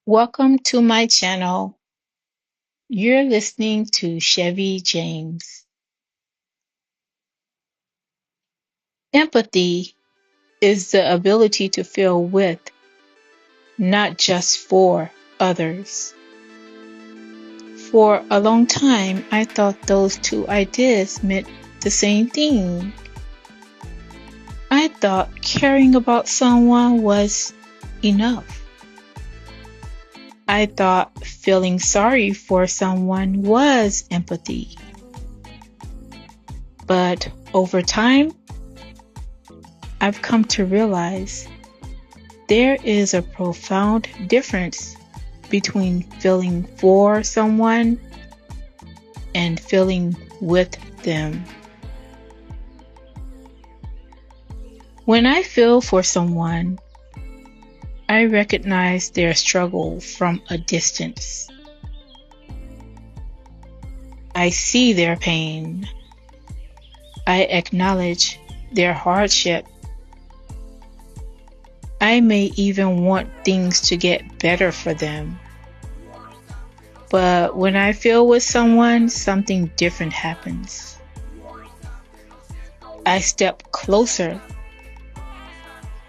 Welcome to my channel. You're listening to Chevy James. Empathy is the ability to feel with, not just for, others. For a long time, I thought those two ideas meant the same thing. I thought caring about someone was enough. I thought feeling sorry for someone was empathy. But over time, I've come to realize there is a profound difference between feeling for someone and feeling with them. When I feel for someone, I recognize their struggle from a distance. I see their pain. I acknowledge their hardship. I may even want things to get better for them. But when I feel with someone, something different happens. I step closer.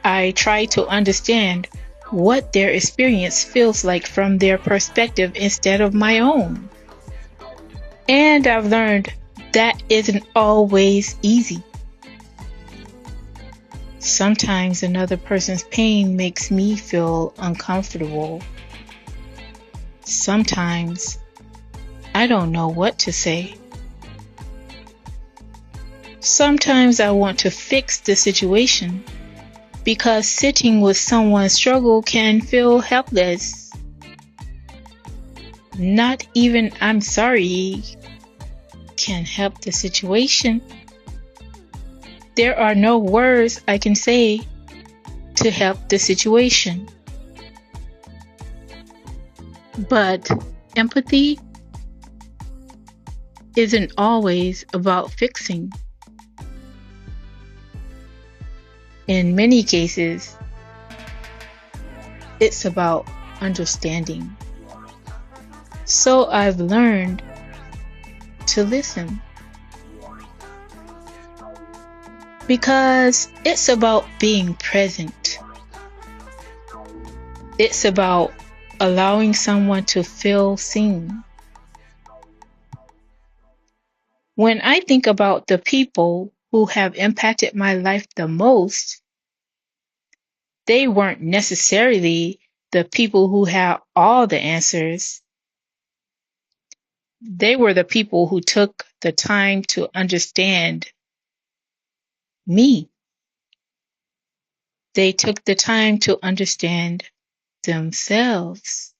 I try to understand what their experience feels like from their perspective instead of my own. And I've learned that isn't always easy. Sometimes another person's pain makes me feel uncomfortable. Sometimes I don't know what to say. Sometimes I want to fix the situation because sitting with someone's struggle can feel helpless. Not even "I'm sorry" can help the situation. There are no words I can say to help the situation. But empathy isn't always about fixing. In many cases, it's about understanding. So I've learned to listen. Because it's about being present. It's about allowing someone to feel seen. When I think about the people who have impacted my life the most, they weren't necessarily the people who had all the answers. They were the people who took the time to understand me. They took the time to understand themselves.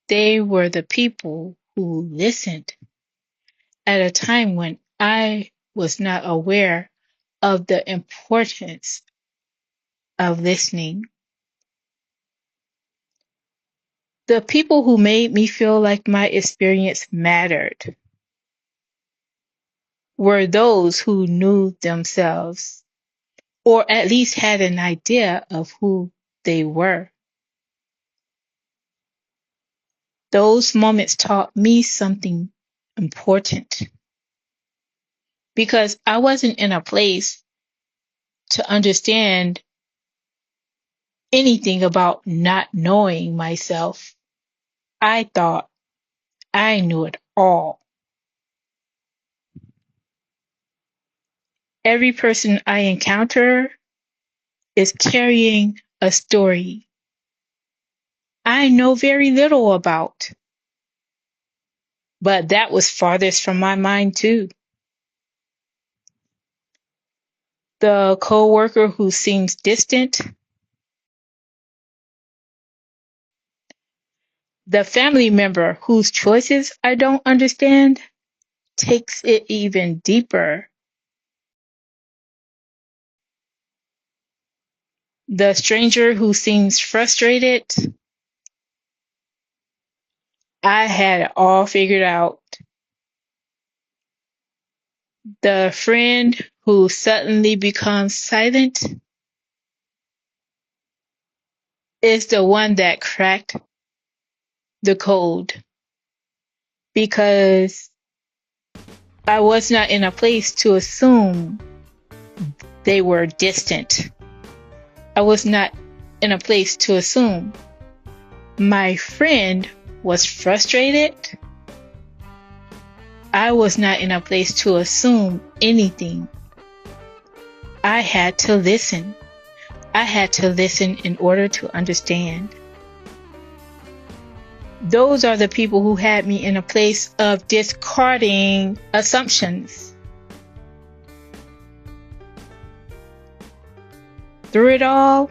They were the people who listened at a time when I was not aware of the importance of listening. The people who made me feel like my experience mattered were those who knew themselves, or at least had an idea of who they were. Those moments taught me something important because I wasn't in a place to understand anything about not knowing myself. I thought I knew it all. Every person I encounter is carrying a story I know very little about. But that was farthest from my mind too. The coworker who seems distant, the family member whose choices I don't understand, takes it even deeper. The stranger who seems frustrated, I had it all figured out. The friend who suddenly becomes silent, is the one that cracked the code, because I was not in a place to assume they were distant. I was not in a place to assume my friend was frustrated. I was not in a place to assume anything. I had to listen. I had to listen in order to understand. Those are the people who had me in a place of discarding assumptions. Through it all,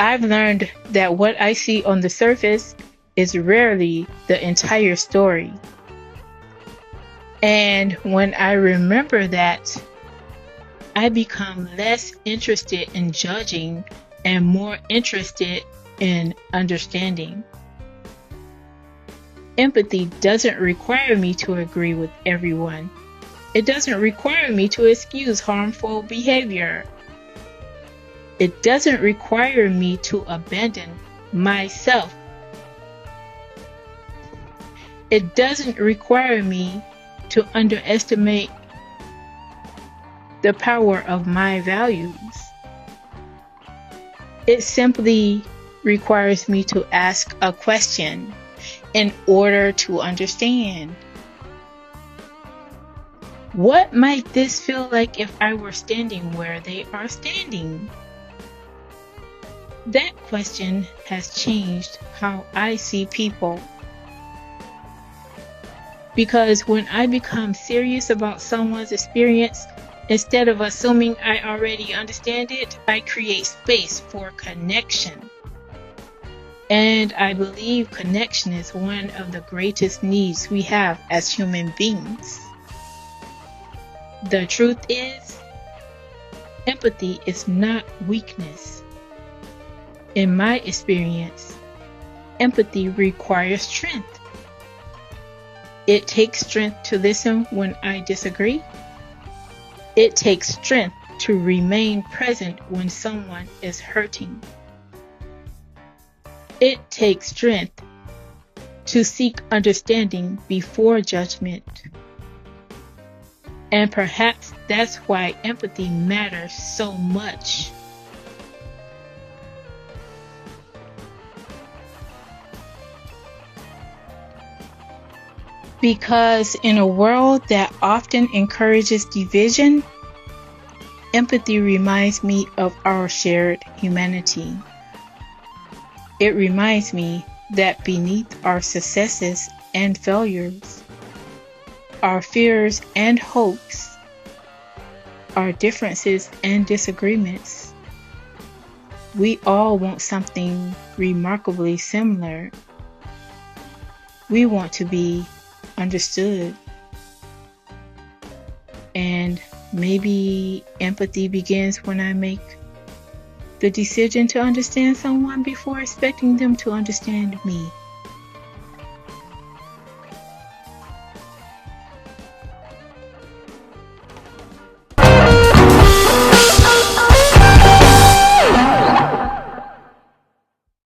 I've learned that what I see on the surface is rarely the entire story. And when I remember that, I become less interested in judging and more interested in understanding. Empathy doesn't require me to agree with everyone. It doesn't require me to excuse harmful behavior. It doesn't require me to abandon myself. It doesn't require me to underestimate the power of my values. It simply requires me to ask a question in order to understand. What might this feel like if I were standing where they are standing? That question has changed how I see people. Because when I become serious about someone's experience, instead of assuming I already understand it, I create space for connection. And I believe connection is one of the greatest needs we have as human beings. The truth is, empathy is not weakness. In my experience, empathy requires strength. It takes strength to listen when I disagree. It takes strength to remain present when someone is hurting. It takes strength to seek understanding before judgment. And perhaps that's why empathy matters so much. Because in a world that often encourages division, empathy reminds me of our shared humanity. It reminds me that beneath our successes and failures, our fears and hopes, our differences and disagreements, we all want something remarkably similar. We want to be understood. And maybe empathy begins when I make the decision to understand someone before expecting them to understand me.